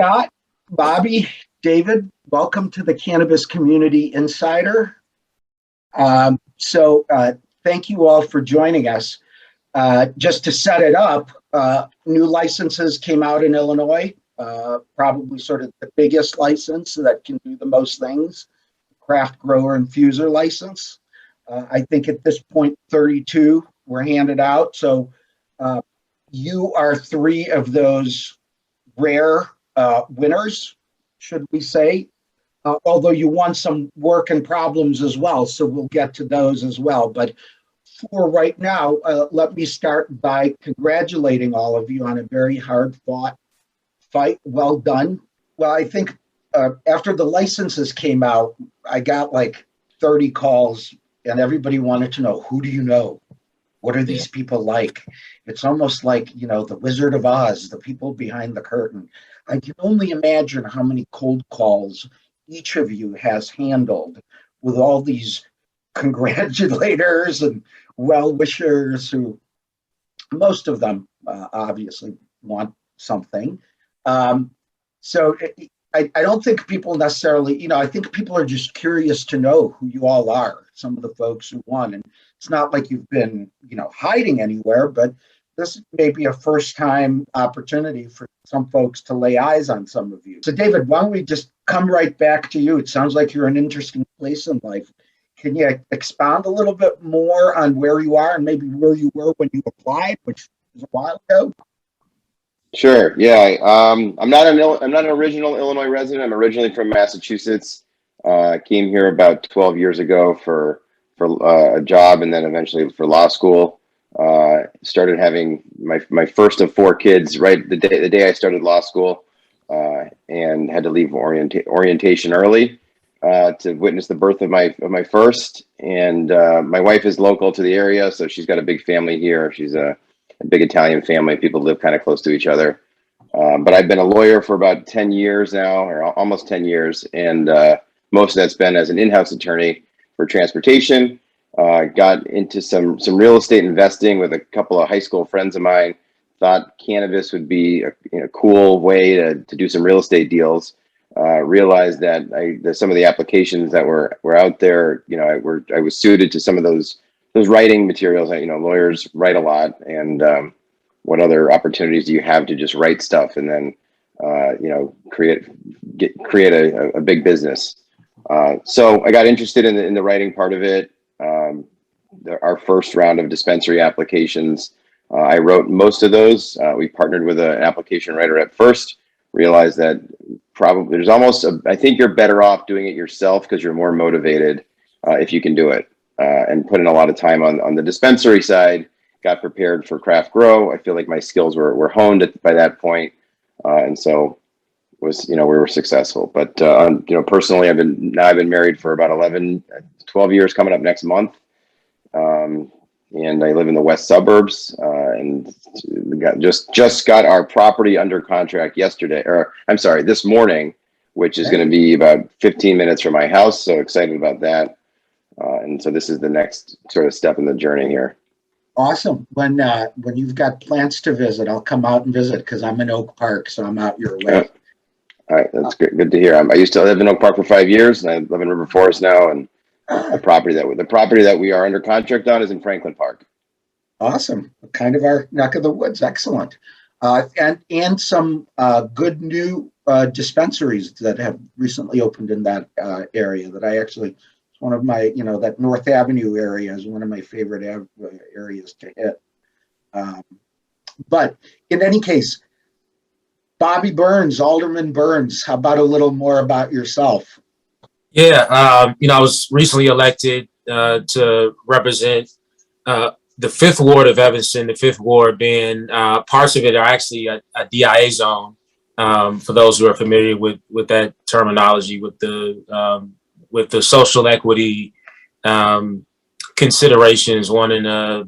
Scott, Bobby, David, welcome to the Cannabis Community Insider. Thank you all for joining us. Just to set it up, new licenses came out in Illinois, probably sort of the biggest license that can do the most things, craft grower infuser license. I think at this point, 32 were handed out. So you are three of those rare winners, should we say, although you won some work and problems as well. So we'll get to those as well. But for right now, let me start by congratulating all of you on a very hard fought fight. Well done. Well, I think after the licenses came out, I got like 30 calls and everybody wanted to know, who do you know? What are these people like? It's almost like, the Wizard of Oz, the people behind the curtain. I can only imagine how many cold calls each of you has handled with all these congratulators and well-wishers who, most of them obviously want something. I don't think people necessarily, I think people are just curious to know who you all are, some of the folks who won. And it's not like you've been, hiding anywhere, but this may be a first-time opportunity for some folks to lay eyes on some of you. So, David, why don't we just come right back to you? It sounds like you're in an interesting place in life. Can you expound a little bit more on where you are and maybe where you were when you applied, which was a while ago? Sure. Yeah. I'm not an original Illinois resident. I'm originally from Massachusetts. Came here about 12 years ago for a job and then eventually for law school. Started having my first of 4 kids right the day I started law school, and had to leave orientation early to witness the birth of my first. And my wife is local to the area, so she's got a big family here. She's a big Italian family. People live kind of close to each other. But I've been a lawyer for about 10 years now, or almost 10 years, and most of that's been as an in-house attorney for transportation. Got into some real estate investing with a couple of high school friends of mine. Thought cannabis would be a cool way to do some real estate deals. Realized that some of the applications that were out there, I was suited to some of those writing materials. Lawyers write a lot, and what other opportunities do you have to just write stuff and then create a big business? So I got interested in the writing part of it. Our first round of dispensary applications, I wrote most of those. We partnered with an application writer at first, realized that probably there's almost, I think you're better off doing it yourself because you're more motivated if you can do it, and put in a lot of time on the dispensary side, got prepared for craft grow. I feel like my skills were honed by that point. And so we were successful, but personally, I've been married for about 12 years coming up next month. And I live in the west suburbs, and just got our property under contract this morning, which is going to be about 15 minutes from my house. So excited about that. And so this is the next sort of step in the journey here. Awesome. When you've got plants to visit, I'll come out and visit because I'm in Oak Park, so I'm out your way. All right, that's good to hear. I used to live in Oak Park for 5 years, and I live in River Forest now. And the property that we are under contract on is in Franklin Park. Awesome, kind of our neck of the woods. Excellent, and some good new dispensaries that have recently opened in that area. That I actually, it's one of my, that North Avenue area is one of my favorite areas to hit. But in any case, Bobby Burns, Alderman Burns, how about a little more about yourself? Yeah, I was recently elected to represent the 5th Ward of Evanston, the 5th Ward being parts of it are actually a DIA zone. For those who are familiar with that terminology, with the social equity considerations, wanting to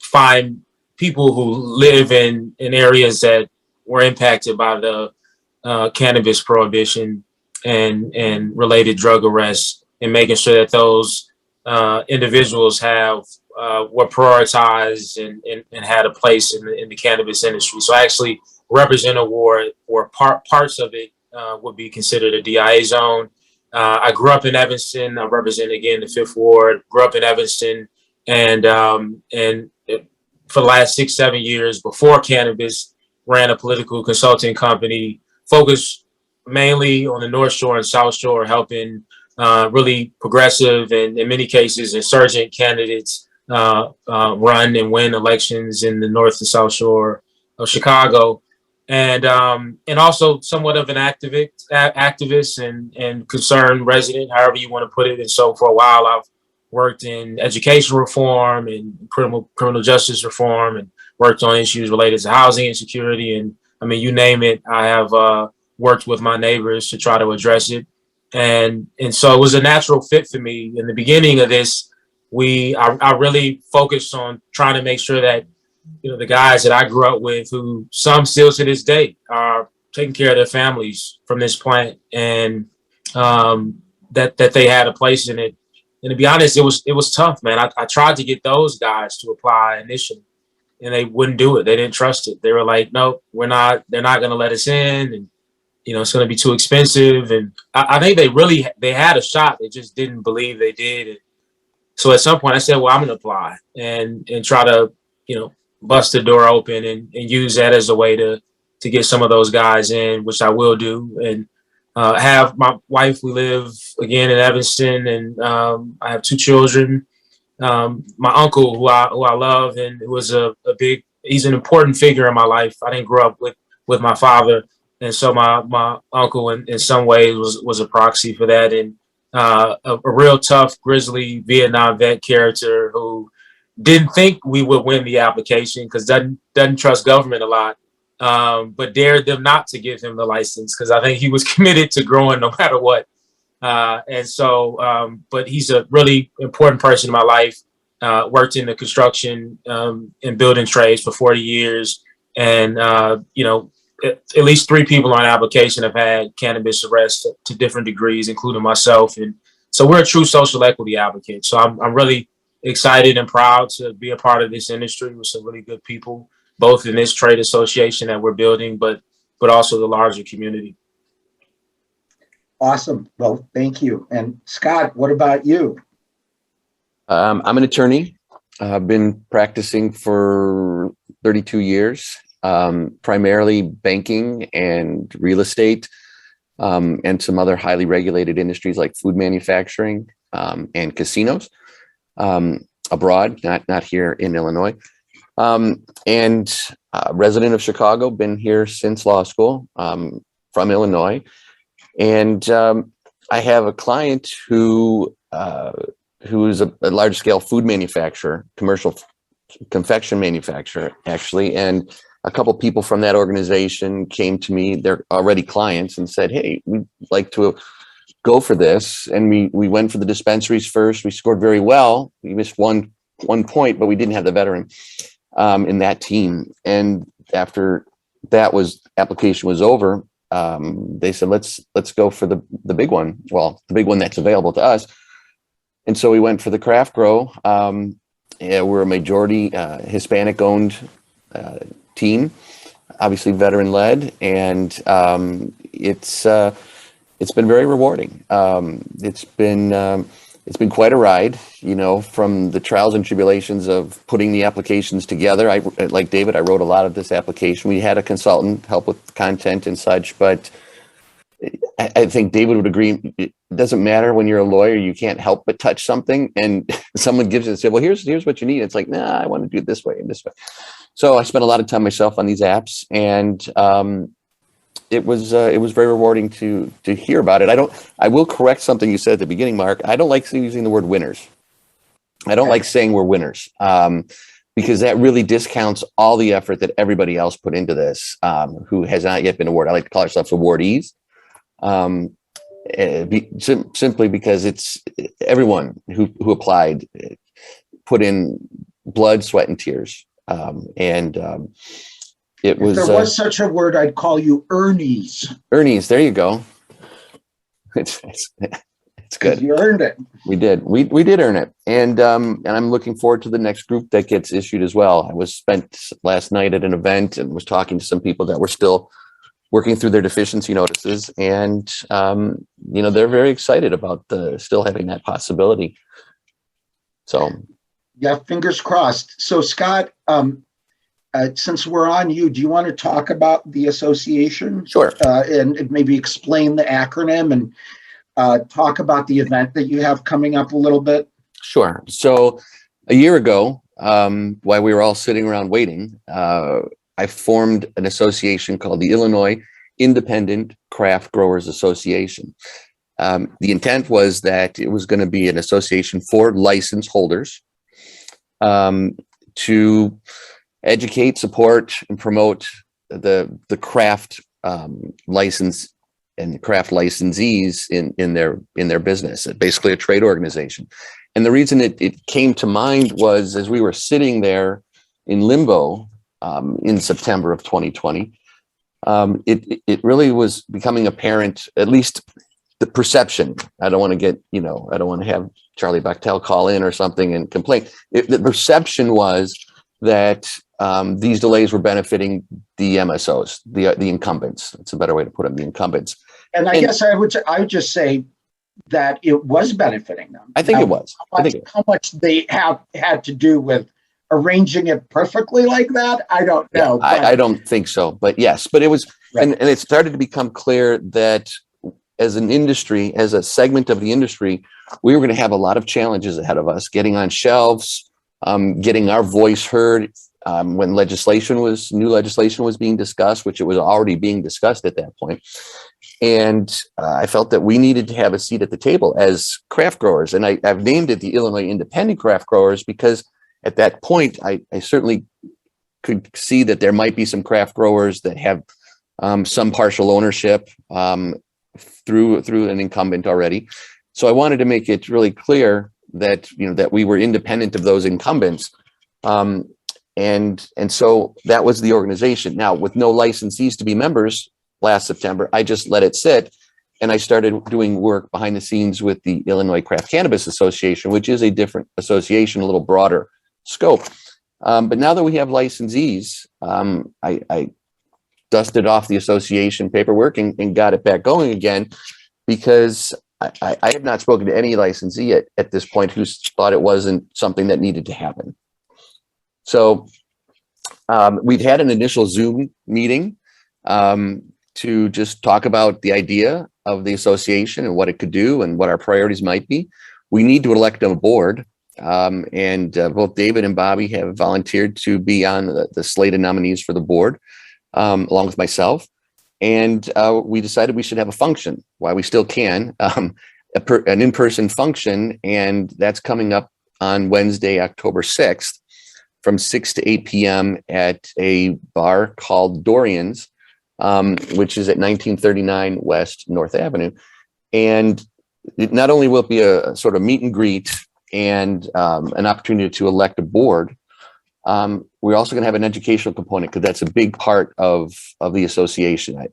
find people who live in areas that were impacted by the cannabis prohibition and related drug arrests, and making sure that those individuals were prioritized and had a place in the cannabis industry. So I actually represent a ward or parts of it would be considered a DIA zone. I grew up in Evanston. I represent again the Fifth Ward. Grew up in Evanston, and for the last 6-7 years before Cannabis, ran a political consulting company focused mainly on the North Shore and South Shore, helping really progressive and in many cases insurgent candidates run and win elections in the North and South Shore of Chicago, and also somewhat of an activist and concerned resident, however you want to put it. And so for a while, I've worked in education reform and criminal justice reform, and worked on issues related to housing insecurity. And I mean, you name it, I have worked with my neighbors to try to address it. And so it was a natural fit for me. In the beginning of this, I really focused on trying to make sure that, you know, the guys that I grew up with, who some still to this day are taking care of their families from this plant, and that they had a place in it. And to be honest, it was tough, man. I tried to get those guys to apply initially, and they wouldn't do it. They didn't trust it. They were like, "Nope, we're not. They're not going to let us in, and you know, it's going to be too expensive." And I think they had a shot. They just didn't believe they did. And so at some point, I said, "Well, I'm going to apply and try to, you know, bust the door open and use that as a way to get some of those guys in," which I will do. And have my wife. We live again in Evanston, and I have 2 children. My uncle, who I love, and it was he's an important figure in my life. I didn't grow up with my father, and so my uncle in some ways was a proxy for that, and a real tough, grizzly Vietnam vet character who didn't think we would win the application because doesn't trust government a lot. But dared them not to give him the license because I think he was committed to growing no matter what. And so, but he's a really important person in my life. Worked in the construction and building trades for 40 years. And, you know, at least 3 people on application have had cannabis arrests to different degrees, including myself. And so we're a true social equity advocate. So I'm really excited and proud to be a part of this industry with some really good people, both in this trade association that we're building, but also the larger community. Awesome. Well, thank you. And Scott, what about you? I'm an attorney. I've been practicing for 32 years, primarily banking and real estate, and some other highly regulated industries like food manufacturing and casinos abroad, not here in Illinois. And resident of Chicago, been here since law school, from Illinois. And I have a client who is a large scale food manufacturer, commercial confection manufacturer, actually. And a couple people from that organization came to me, they're already clients, and said, "Hey, we'd like to go for this." And we went for the dispensaries first. We scored very well. We missed one point, but we didn't have the veteran in that team. And after application was over, they said, let's go for the big one. Well, the big one that's available to us. And so we went for the craft grow. We're a majority Hispanic owned team, obviously veteran led, and it's been very rewarding. It's been quite a ride, you know, from the trials and tribulations of putting the applications together. Like David, I wrote a lot of this application. We had a consultant help with content and such, but I think David would agree. It doesn't matter when you're a lawyer, you can't help but touch something, and someone gives it and say, "Well, here's what you need." It's like, "Nah, I want to do it this way and this way." So I spent a lot of time myself on these apps, and it was very rewarding to hear about it. I will correct something you said at the beginning, Mark. I don't like using the word winners. I don't like saying we're winners, because that really discounts all the effort that everybody else put into this, who has not yet been awarded. I like to call ourselves awardees, simply because it's everyone who applied put in blood, sweat, and tears, it was. If there was such a word, I'd call you Ernies. Ernies, there you go. It's good. You earned it. We did. We did earn it. And I'm looking forward to the next group that gets issued as well. I was spent last night at an event and was talking to some people that were still working through their deficiency notices. And, they're very excited about still having that possibility. So. Yeah, fingers crossed. So Scott, since we're on you, do you want to talk about the association? Sure. And maybe explain the acronym and talk about the event that you have coming up a little bit? Sure. So a year ago, while we were all sitting around waiting, I formed an association called the Illinois Independent Craft Growers Association. The intent was that it was going to be an association for license holders to educate, support, and promote the craft license and craft licensees in their business. Basically a trade organization. And the reason it came to mind was as we were sitting there in limbo in September of 2020, it really was becoming apparent, at least the perception. I don't want to get, I don't want to have Charlie Bechtel call in or something and complain. The perception was that these delays were benefiting the MSOs, the incumbents. It's a better way to put them, the incumbents. And I guess I would just say that it was benefiting them. I think it was. How much they had to do with arranging it perfectly like that, I don't know. Yeah, I don't think so, but yes, but it was, right. And it started to become clear that as an industry, as a segment of the industry, we were going to have a lot of challenges ahead of us, getting on shelves, getting our voice heard when new legislation was being discussed, which it was already being discussed at that point. And I felt that we needed to have a seat at the table as craft growers. And I've named it the Illinois Independent Craft Growers because at that point, I certainly could see that there might be some craft growers that have some partial ownership through an incumbent already. So I wanted to make it really clear that that we were independent of those incumbents, and so that was the organization. Now, with no licensees to be members last September, I just let it sit, and I started doing work behind the scenes with the Illinois Craft Cannabis Association, which is a different association, a little broader scope. But now that we have licensees, I dusted off the association paperwork and got it back going again, because I have not spoken to any licensee at this point who's thought it wasn't something that needed to happen. So we've had an initial Zoom meeting to just talk about the idea of the association and what it could do and what our priorities might be. We need to elect a board. And both David and Bobby have volunteered to be on the slate of nominees for the board, along with myself. And we decided we should have a function while we still can, an in-person function. And that's coming up on Wednesday, October 6th from 6 to 8 p.m. at a bar called Dorian's, which is at 1939 West North Avenue. And it not only will it be a sort of meet and greet and an opportunity to elect a board, we're also going to have an educational component because that's a big part of the association.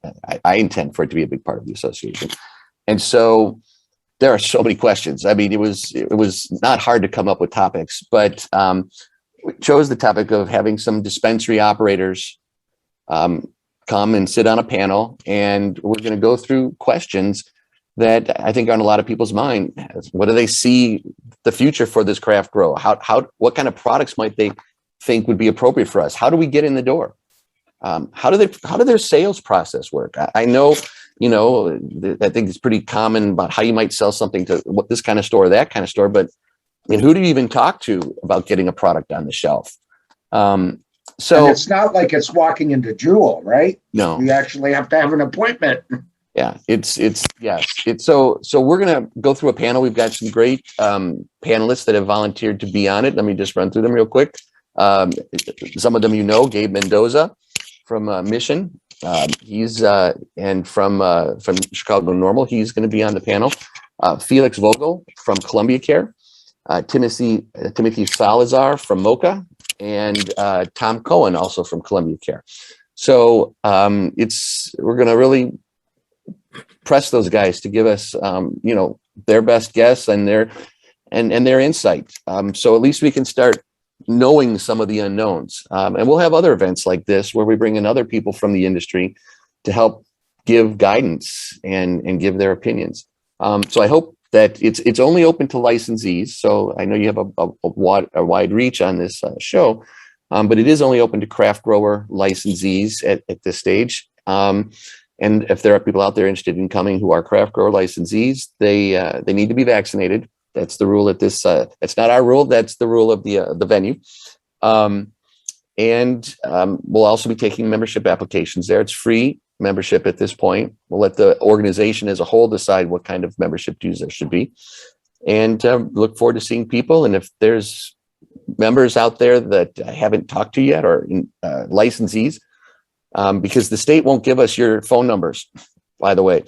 I intend for it to be a big part of the association. And so there are so many questions. I mean, it was not hard to come up with topics, but we chose the topic of having some dispensary operators come and sit on a panel, and we're going to go through questions that I think are on a lot of people's mind. What do they see the future for this craft grow? What kind of products might they think would be appropriate for us? How do we get in the door? How do their sales process work? I know, I think it's pretty common about how you might sell something to this kind of store or that kind of store, but who do you even talk to about getting a product on the shelf? So and it's not like it's walking into Jewel, right? No, you actually have to have an appointment. Yeah, so we're going to go through a panel. We've got some great panelists that have volunteered to be on it. Let me just run through them real quick. Some of them, Gabe Mendoza from Mission. He's and from Chicago Normal. He's going to be on the panel. Felix Vogel from Columbia Care. Timothy Salazar from Mocha, and Tom Cohen also from Columbia Care. So we're going to really press those guys to give us their best guess and their insight. So at least we can start knowing some of the unknowns. And we'll have other events like this where we bring in other people from the industry to help give guidance and give their opinions. So I hope that it's only open to licensees. So I know you have a wide reach on this show, but it is only open to craft grower licensees at this stage. And if there are people out there interested in coming who are craft grower licensees, they need to be vaccinated. That's the rule at this. It's not our rule. That's the rule of the venue. And we'll also be taking membership applications there. It's free membership at this point. We'll let the organization as a whole decide what kind of membership dues there should be, and look forward to seeing people. And if there's members out there that I haven't talked to yet, or licensees, because the state won't give us your phone numbers, by the way.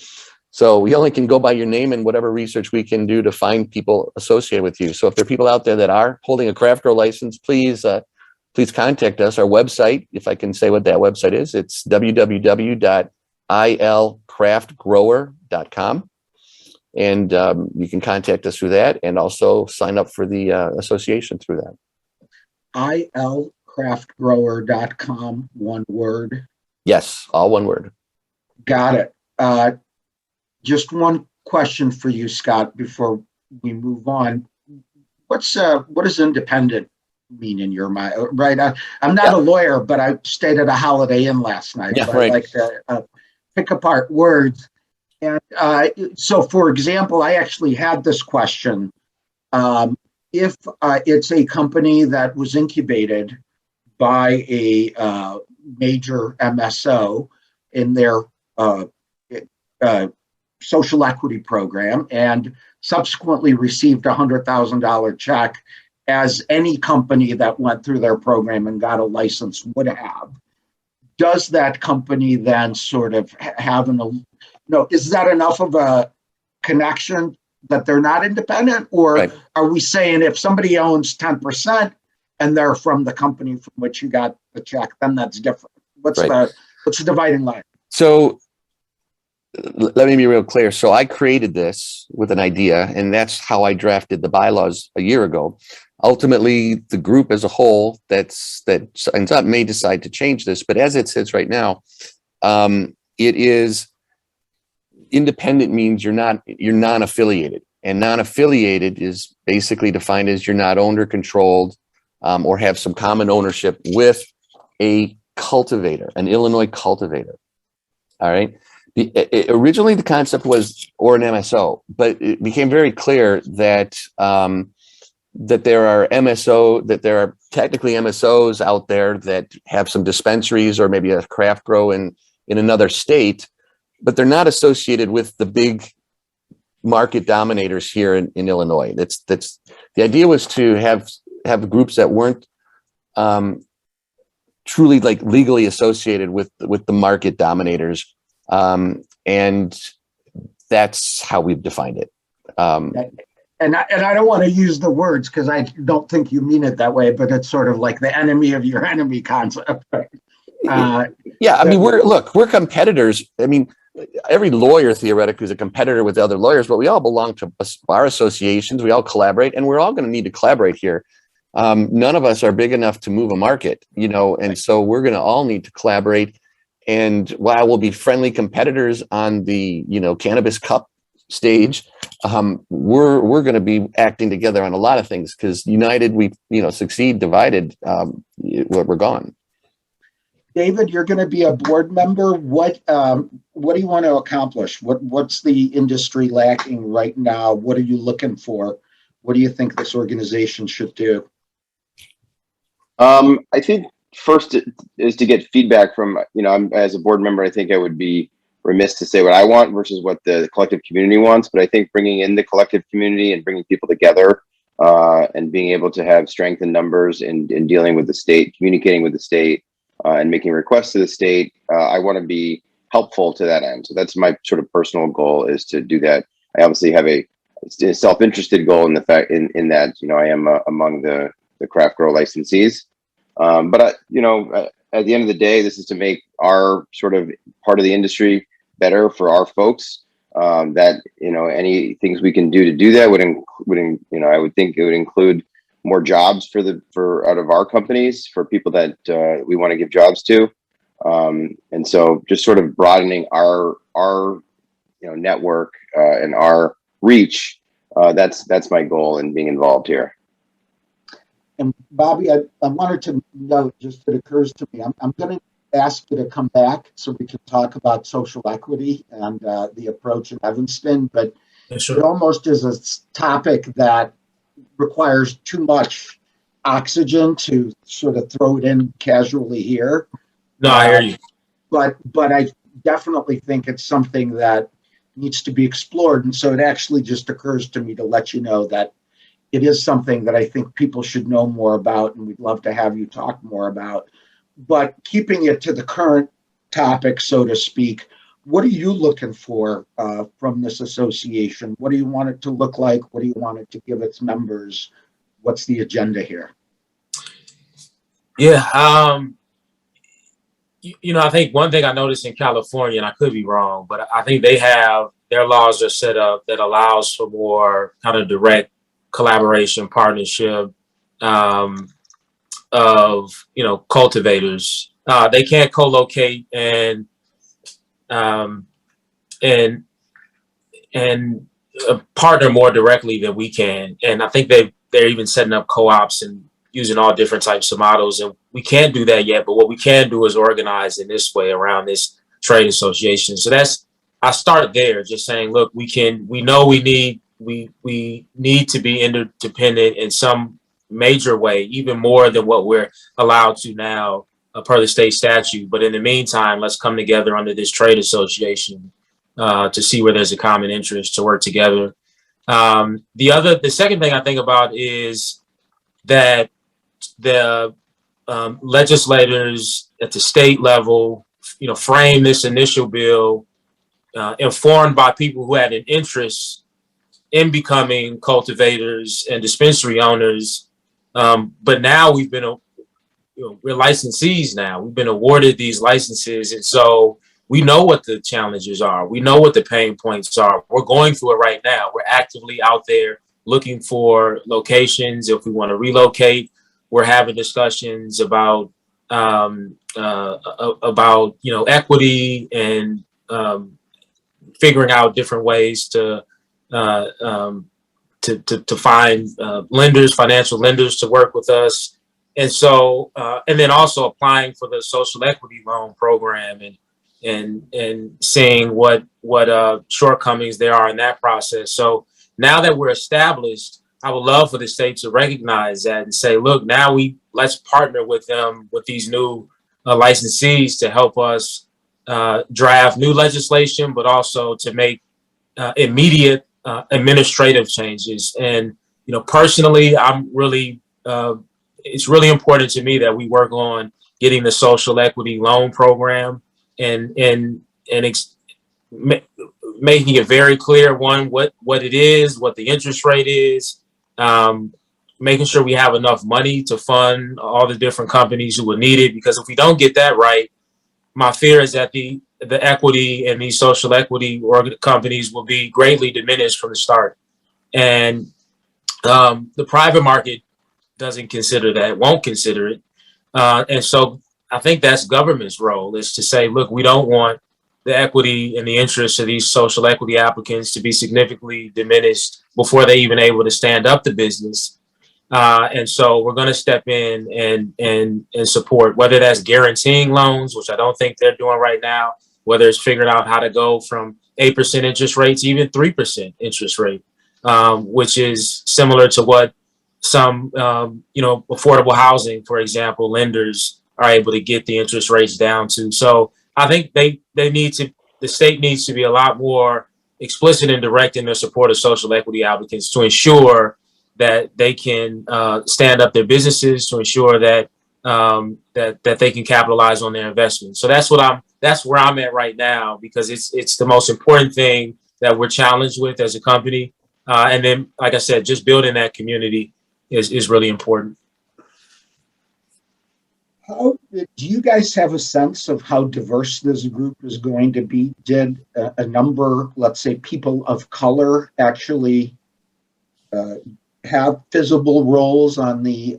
So we only can go by your name and whatever research we can do to find people associated with you. So if there are people out there that are holding a craft grow license, please contact us. Our website, if I can say what that website is, it's www.ilcraftgrower.com. And you can contact us through that, and also sign up for the association through that. ilcraftgrower.com, one word. Yes, all one word. Got it. Just one question for you, Scott, before we move on. What does independent mean in your mind? Right. I'm not a lawyer, but I stayed at a Holiday Inn last night. Yeah, so right. I like to pick apart words. And so, for example, I actually had this question. If it's a company that was incubated by a major MSO in their social equity program and subsequently received a $100,000 check, as any company that went through their program and got a license would have, does that company then sort of have is that enough of a connection that they're not independent? Or Right. Are we saying if somebody owns 10% and they're from the company from which you got the check, then that's different? What's the dividing line? So let me be real clear. So I created this with an idea, and that's how I drafted the bylaws a year ago. Ultimately, the group as a whole that ends up may decide to change this, but as it sits right now, it is independent means you're non-affiliated, and non-affiliated is basically defined as you're not owned or controlled, or have some common ownership with a cultivator, an Illinois cultivator. All right. Originally, the concept was or an MSO, but it became very clear that that there are technically MSOs out there that have some dispensaries or maybe a craft grow in another state, but they're not associated with the big market dominators here in Illinois. That's the idea, was to have groups that weren't truly like legally associated with the market dominators. And that's how we've defined it. And I don't want to use the words because I don't think you mean it that way, but it's sort of like the enemy of your enemy concept. Yeah, I mean, we're competitors. I mean, every lawyer theoretically is a competitor with other lawyers, but we all belong to bar associations. We all collaborate, and we're all going to need to collaborate here. None of us are big enough to move a market, and so we're going to all need to collaborate. And while we'll be friendly competitors on the, Cannabis Cup stage, we're going to be acting together on a lot of things, because united we, succeed, divided, we're gone. David, you're going to be a board member. What do you want to accomplish? What's the industry lacking right now? What are you looking for? What do you think this organization should do? I think first is to get feedback from, as a board member, I think I would be remiss to say what I want versus what the collective community wants. But I think bringing in the collective community and bringing people together, and being able to have strength in numbers in dealing with the state, communicating with the state, and making requests to the state, I want to be helpful to that end. So that's my sort of personal goal, is to do that. I obviously have a self-interested goal in the fact in that, I am among the craft grow licensees. But at the end of the day, this is to make our sort of part of the industry better for our folks. that, any things we can do to do that I would think it would include more jobs for out of our companies for people that we want to give jobs to. And so just sort of broadening our network and our reach. That's my goal in being involved here. And Bobby, I wanted to note, just it occurs to me, I'm going to ask you to come back so we can talk about social equity and the approach in Evanston, but Sure. it almost is a topic that requires too much oxygen to sort of throw it in casually here. No, I hear you. But I definitely think it's something that needs to be explored. And so it actually just occurs to me to let you know that it is something that I think people should know more about, and we'd love to have you talk more about. But keeping it to the current topic, so to speak, what are you looking for from this association? What do you want it to look like? What do you want it to give its members? What's the agenda here? Yeah. I think one thing I noticed in California, and I could be wrong, but I think they have their laws are set up that allows for more kind of direct collaboration, partnership of cultivators. They can't co-locate and partner more directly than we can. And I think they're even setting up co-ops and using all different types of models. And we can't do that yet, but what we can do is organize in this way around this trade association. So I start there, just saying, look, we know we need to be interdependent in some major way, even more than what we're allowed to now per the state statute. But in the meantime, let's come together under this trade association to see where there's a common interest to work together. The second thing I think about is that the legislators at the state level, frame this initial bill informed by people who had an interest in becoming cultivators and dispensary owners. But now we're licensees now. We've been awarded these licenses. And so we know what the challenges are. We know what the pain points are. We're going through it right now. We're actively out there looking for locations. If we want to relocate, we're having discussions about equity and figuring out different ways to find financial lenders to work with us. And so, and then also applying for the social equity loan program and seeing what shortcomings there are in that process. So now that we're established, I would love for the state to recognize that and say, look, now let's partner with them, with these new licensees to help us draft new legislation, but also to make immediate administrative changes. And, personally, it's really important to me that we work on getting the social equity loan program and making it very clear, what it is, what the interest rate is, making sure we have enough money to fund all the different companies who will need it. Because if we don't get that right, my fear is that the equity in these social equity companies will be greatly diminished from the start. And the private market doesn't consider that, won't consider it. And so I think that's government's role, is to say, look, we don't want the equity and the interest of these social equity applicants to be significantly diminished before they even able to stand up the business. And so we're going to step in and support, whether that's guaranteeing loans, which I don't think they're doing right now, whether it's figuring out how to go from 8% interest rate to even 3% interest rate, which is similar to what some, affordable housing, for example, lenders are able to get the interest rates down to. So I think the state needs to be a lot more explicit and direct in their support of social equity applicants to ensure that they can stand up their businesses, to ensure that that they can capitalize on their investments. So that's where I'm at right now, because it's the most important thing that we're challenged with as a company. And then, like I said, just building that community is really important. How do you guys have a sense of how diverse this group is going to be? Did a number, let's say, people of color actually have visible roles on the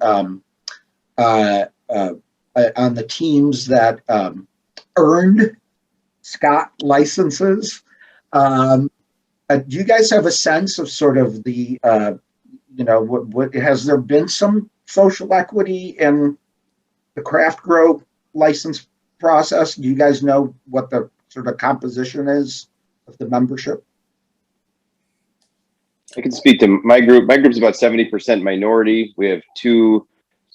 teams that earned Scott licenses? Do you guys have a sense of sort of the what has there been some social equity in the craft grow license process? Do you guys know what the sort of composition is of the membership? I can speak to my group. My group's about 70% minority. We have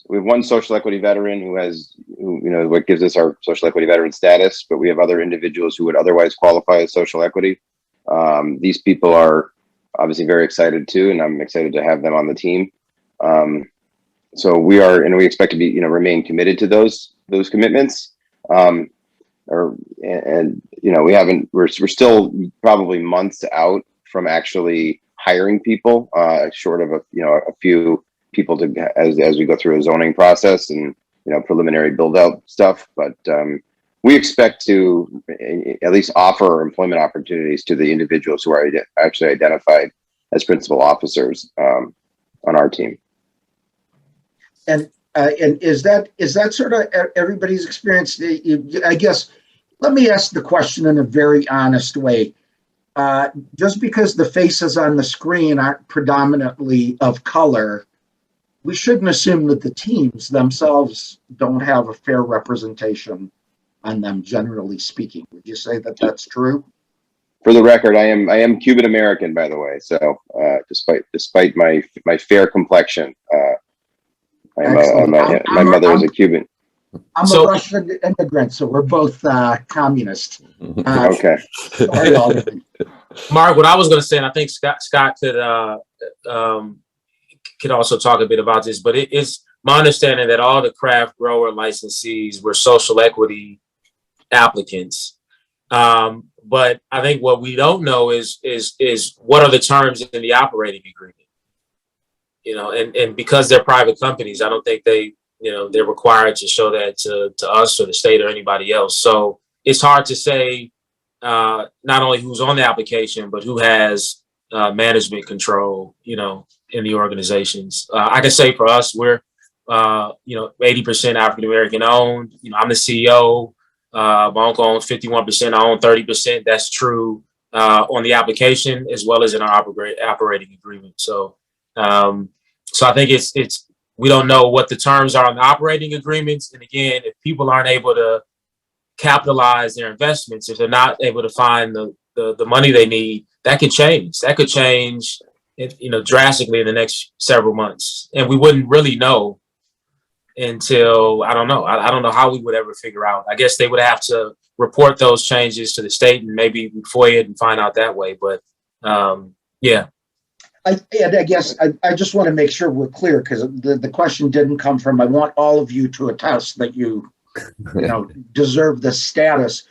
one social equity veteran who what gives us our social equity veteran status, but we have other individuals who would otherwise qualify as social equity. These people are obviously very excited too, and I'm excited to have them on the team. So we expect to be, remain committed to those commitments. We're still probably months out from actually hiring people, short of a few people as we go through a zoning process and, preliminary build out stuff. But we expect to at least offer employment opportunities to the individuals who are actually identified as principal officers on our team. And is that sort of everybody's experience? I guess, let me ask the question in a very honest way. Just because the faces on the screen aren't predominantly of color, we shouldn't assume that the teams themselves don't have a fair representation on them, generally speaking. Would you say that that's true? For the record, I am Cuban American, by the way. So despite my fair complexion, my mother is a Cuban. I'm a Russian immigrant, so we're both communist. Okay. Sorry, Mark, what I was going to say, and I think Scott could also talk a bit about this, but it is my understanding that all the craft grower licensees were social equity applicants. But I think what we don't know is what are the terms in the operating agreement. And because they're private companies, I don't think they're required to show that to us or the state or anybody else. So it's hard to say not only who's on the application, but who has management control, in the organizations. I can say for us, we're 80% African American owned. I'm the CEO. My uncle owns 51%. I own 30%. That's true on the application as well as in our operating agreement. So I think it's we don't know what the terms are on the operating agreements. And again, if people aren't able to capitalize their investments, if they're not able to find the money they need, that could change. That could change, drastically in the next several months. And we wouldn't really know until, I don't know how we would ever figure out. I guess they would have to report those changes to the state and maybe FOIA it and find out that way. But yeah. I guess I just want to make sure we're clear, because the question didn't come from, I want all of you to attest that you deserve this status.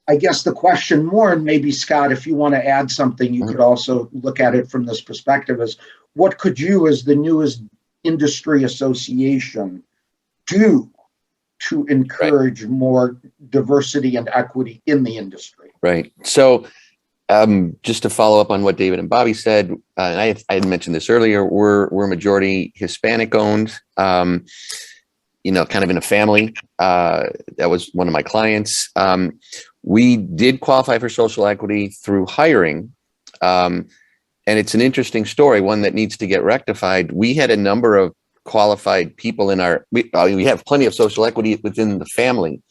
I guess the question more, and maybe Scott, if you want to add something, you could also look at it from this perspective, is what could you, as the newest industry association, do to encourage more diversity and equity in the industry? Right. So just to follow up on what David and Bobby said, and I had mentioned this earlier, we're majority Hispanic owned, kind of in a family. That was one of my clients. We did qualify for social equity through hiring. And it's an interesting story, one that needs to get rectified. We had a number of qualified people in we have plenty of social equity within the family.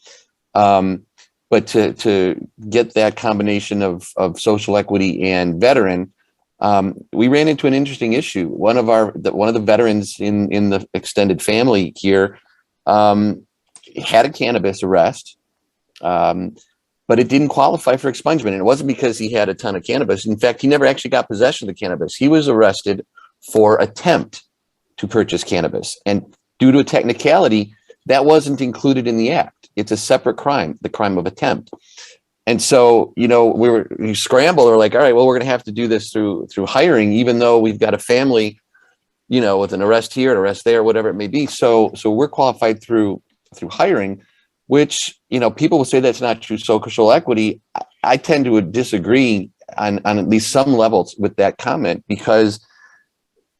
But to get that combination of social equity and veteran, we ran into an interesting issue. One of the veterans in the extended family here had a cannabis arrest, but it didn't qualify for expungement. And it wasn't because he had a ton of cannabis. In fact, he never actually got possession of the cannabis. He was arrested for attempt to purchase cannabis. And due to a technicality, that wasn't included in the act. It's a separate crime, the crime of attempt. And so, we scrambled. We're like, all right, well, we're going to have to do this through hiring, even though we've got a family, with an arrest here, an arrest there, whatever it may be. So we're qualified through through hiring, which, people will say that's not true social equity. I tend to disagree on at least some levels with that comment, because,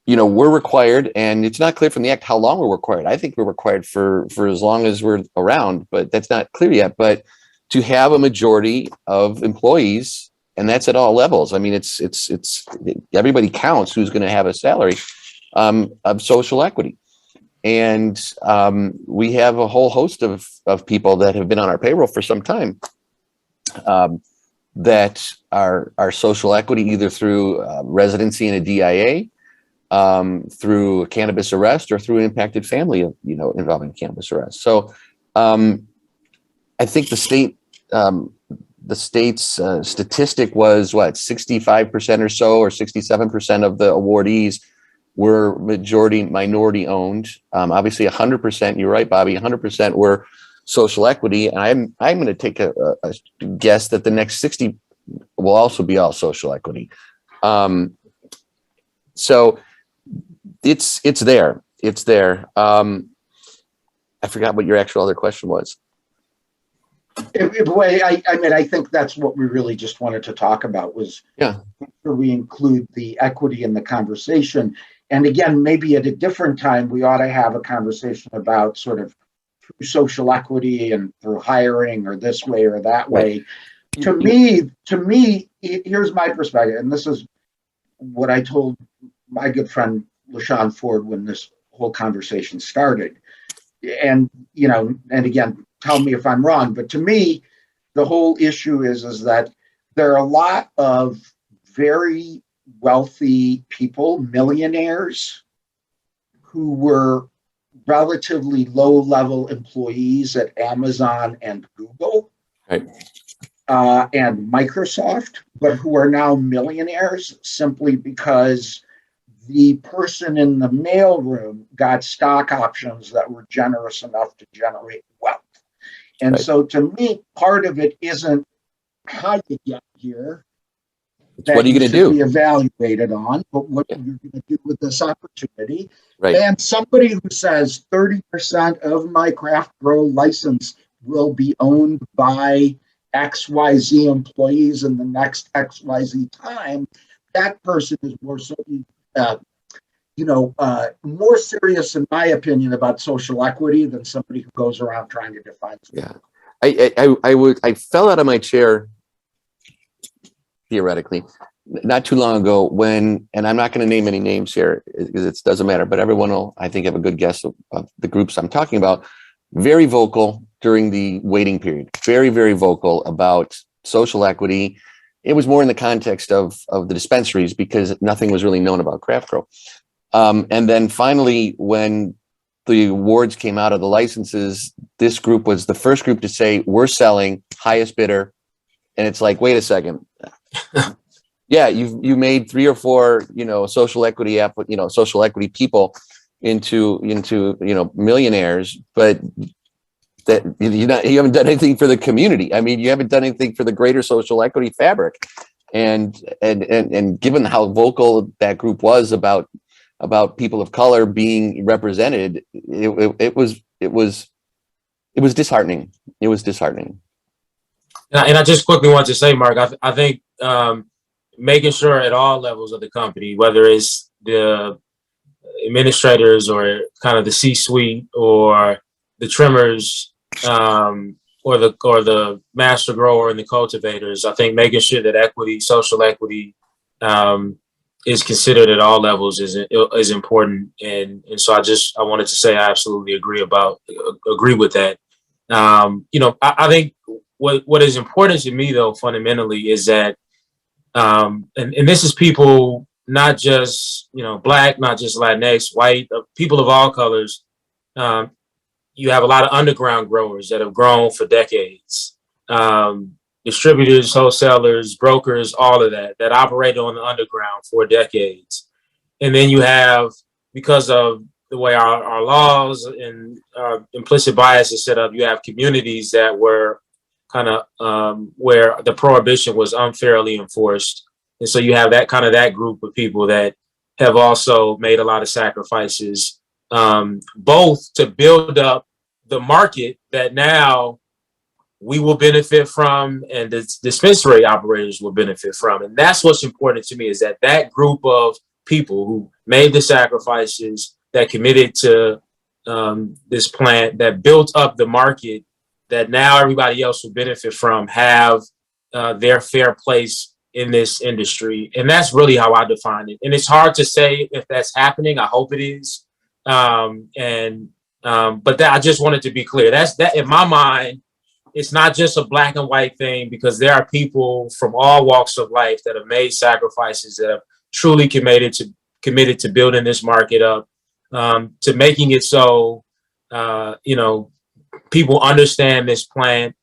we're required, and it's not clear from the act how long we're required. I think we're required for as long as we're around, but that's not clear yet. But to have a majority of employees, and that's at all levels. I mean, it's everybody counts who's going to have a salary of social equity. And we have a whole host of people that have been on our payroll for some time that are social equity, either through residency in a DIA, through a cannabis arrest, or through an impacted family, involving cannabis arrest. So I think the state's statistic was 65% or so, or 67% of the awardees were majority minority owned. Obviously 100%, you're right, Bobby, 100% were social equity. And I'm going to take a guess that the next 60 will also be all social equity. So it's there. I forgot what your actual other question was. I think that's what we really just wanted to talk about, was we include the equity in the conversation. And again, maybe at a different time, we ought to have a conversation about sort of through social equity and through hiring, or this way or that way. Right. To me, here's my perspective. And this is what I told my good friend, LaShawn Ford, when this whole conversation started. And, and again, tell me if I'm wrong, but to me, the whole issue is that there are a lot of very wealthy people, millionaires, who were relatively low-level employees at Amazon and Google, right, and Microsoft, but who are now millionaires simply because the person in the mailroom got stock options that were generous enough to generate wealth. And so to me, part of it isn't how you get here. What are you going to do? Be evaluated on, but what you're going to do with this opportunity. Right. And somebody who says 30% of my craft grow license will be owned by XYZ employees in the next XYZ time, that person is more more serious, in my opinion, about social equity than somebody who goes around trying to define. Yeah, I fell out of my chair, theoretically, not too long ago when, and I'm not going to name any names here because it doesn't matter, but everyone will, I think, have a good guess of the groups I'm talking about. Very vocal during the waiting period, very, very vocal about social equity. It was more in the context of the dispensaries because nothing was really known about craft grow. And then finally, when the awards came out of the licenses, this group was the first group to say, we're selling highest bidder. And it's like, wait a second. Yeah, you made 3 or 4, social equity social equity people into millionaires, but that you haven't done anything for the community. I mean, you haven't done anything for the greater social equity fabric. And given how vocal that group was about people of color being represented, it was disheartening. It was disheartening. And I just quickly want to say, Mark, I think making sure at all levels of the company, whether it's the administrators or kind of the C-suite or the trimmers, or the master grower and the cultivators, I think making sure that social equity, is considered at all levels is important. And so I wanted to say I absolutely agree with that. I think what is important to me, though, fundamentally, is that and this is people, not just Black, not just Latinx, white, people of all colors. You have a lot of underground growers that have grown for decades, distributors, wholesalers, brokers, all of that operate on the underground for decades. And then you have, because of the way our laws and implicit bias is set up, you have communities that were kind of where the prohibition was unfairly enforced. And so you have that group of people that have also made a lot of sacrifices, both to build up the market that now we will benefit from, and the dispensary operators will benefit from. And that's what's important to me, is that that group of people who made the sacrifices, that committed to this plant, that built up the market, that now everybody else will benefit from, have their fair place in this industry. And that's really how I define it. And it's hard to say if that's happening. I hope it is. But that, I just wanted to be clear. That's that in my mind. It's not just a black and white thing, because there are people from all walks of life that have made sacrifices, that have truly committed to building this market up, to making it so, people understand this plant,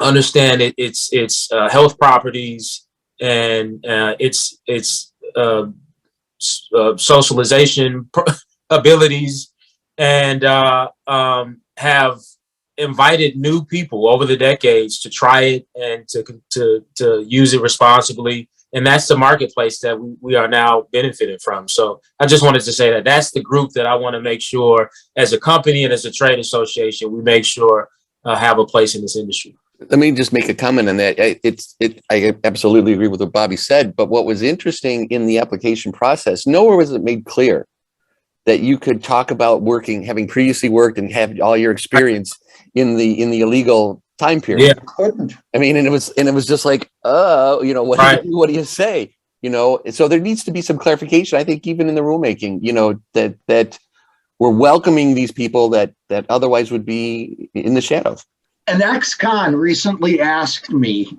understand its health properties, and its socialization abilities, and have invited new people over the decades to try it and to use it responsibly. And that's the marketplace that we are now benefiting from. So I just wanted to say that that's the group that I want to make sure, as a company and as a trade association, we make sure have a place in this industry. Let me just make a comment on that. I absolutely agree with what Bobby said, but what was interesting in the application process, nowhere was it made clear that you could talk about having previously worked and have all your experience in the illegal time period. Yeah. Couldn't. I mean, and it was just like, what do you say? So there needs to be some clarification, I think, even in the rulemaking, that we're welcoming these people that otherwise would be in the shadows. An ex-con recently asked me,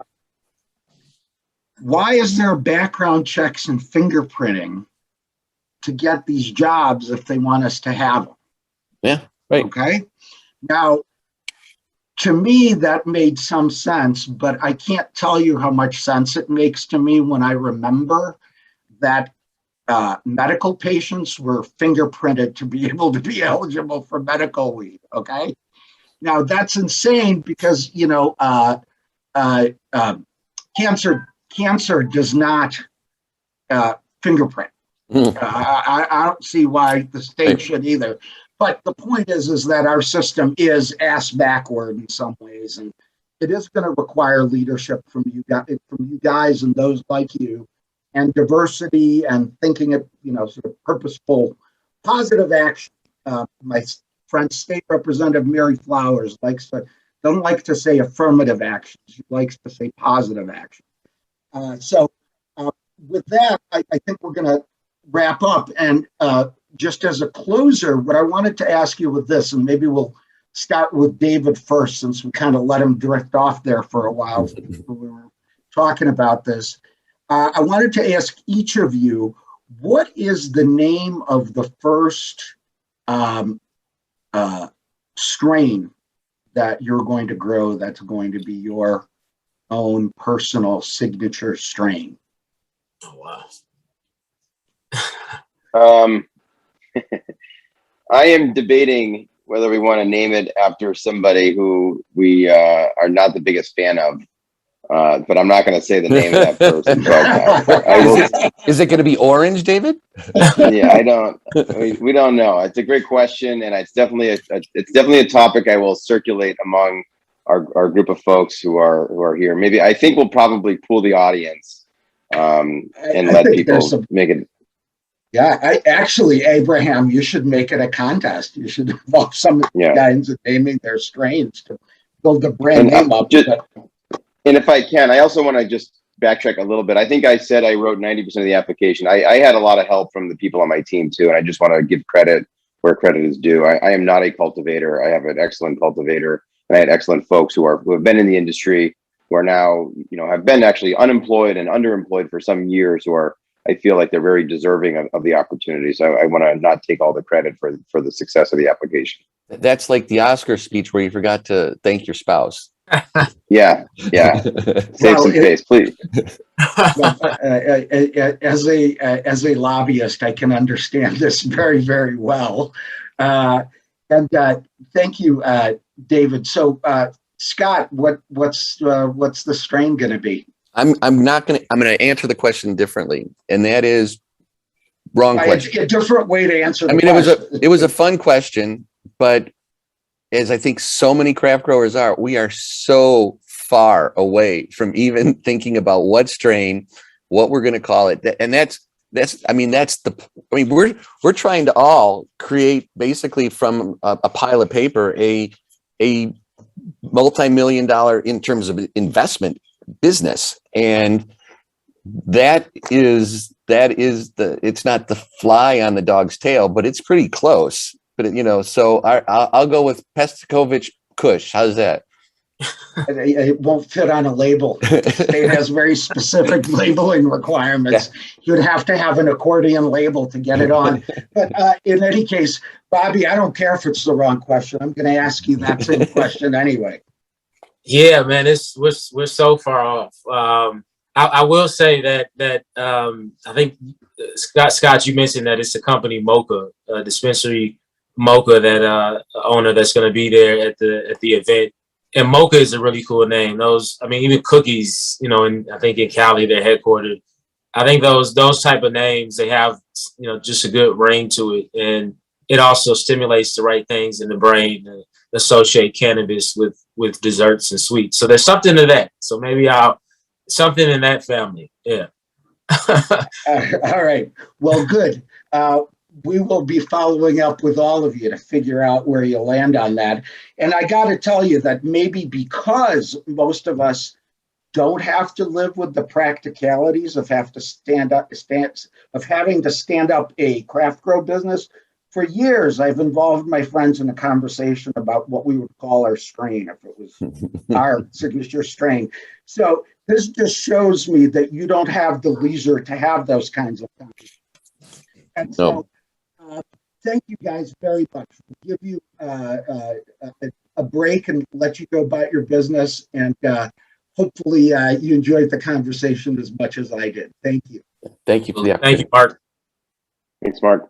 why is there background checks and fingerprinting to get these jobs if they want us to have them? Yeah, right. Okay. Now, to me, that made some sense, but I can't tell you how much sense it makes to me when I remember that medical patients were fingerprinted to be able to be eligible for medical weed. Okay. Now that's insane, because cancer does not fingerprint. I don't see why the state should either. But the point is that our system is ass backward in some ways, and it is going to require leadership from you guys and those like you, and diversity, and thinking of sort of purposeful, positive action. My friend, State Representative Mary Flowers doesn't like to say affirmative action. She likes to say positive action. So with that, I think we're going to wrap up. And just as a closer, what I wanted to ask you with this, and maybe we'll start with David first, since we kind of let him drift off there for a while when we were talking about this. I wanted to ask each of you, what is the name of the first strain that you're going to grow that's going to be your own personal signature strain? Oh, wow. I am debating whether we want to name it after somebody who we are not the biggest fan of, but I'm not going to say the name of that person. But, is it going to be orange, David? Yeah, we don't know. It's a great question, and it's definitely a topic I will circulate among our group of folks who are here. Maybe I think we'll probably pool the audience and let people make it. Yeah, actually, Abraham, you should make it a contest. You should involve some of the guys in naming their strains to build the brand name up. And if I can, I also want to just backtrack a little bit. I think I said I wrote 90% of the application. I had a lot of help from the people on my team too, and I just want to give credit where credit is due. I am not a cultivator. I have an excellent cultivator, and I had excellent folks who have been in the industry, who are now, have been actually unemployed and underemployed for some years, who are, I feel like they're very deserving of the opportunity. So I want to not take all the credit for the success of the application. That's like the Oscar speech where you forgot to thank your spouse. Yeah. Save some face, please. Well, as a lobbyist, I can understand this very, very well. And thank you, David. So, Scott, what's the strain going to be? I'm going to answer the question differently, and that is wrong question. A different way to answer. It was a fun question, but as I think so many craft growers are, we are so far away from even thinking about what strain, what we're going to call it. And we're trying to all create basically from a pile of paper, a multi-million-dollar in terms of investment business. And it's not the fly on the dog's tail, but it's pretty close. But so I'll go with Peskovich Kush. How's that? It won't fit on a label. The state has very specific labeling requirements. Yeah. You'd have to have an accordion label to get it on. But in any case, Bobby, I don't care if it's the wrong question. I'm going to ask you that same question anyway. Yeah, man, we're so far off. I will say that I think Scott, you mentioned that it's a company Mocha, dispensary Mocha, that owner that's going to be there at the event. And Mocha is a really cool name. Even Cookies, and I think in Cali they're headquartered. I think those type of names, they have, just a good ring to it. And it also stimulates the right things in the brain to associate cannabis with desserts and sweets. So there's something to that. So maybe something in that family. Yeah. All right. Well, good. We will be following up with all of you to figure out where you land on that. And I got to tell you that maybe because most of us don't have to live with the practicalities of having to stand up a craft grow business, for years I've involved my friends in a conversation about what we would call our strain, if it was our signature strain. So this just shows me that you don't have the leisure to have those kinds of conversations. And so thank you guys very much. We'll give you a break and let you go about your business. And hopefully you enjoyed the conversation as much as I did. Thank you. Thank you for the opportunity. Thank you, Mark. Thanks, Mark.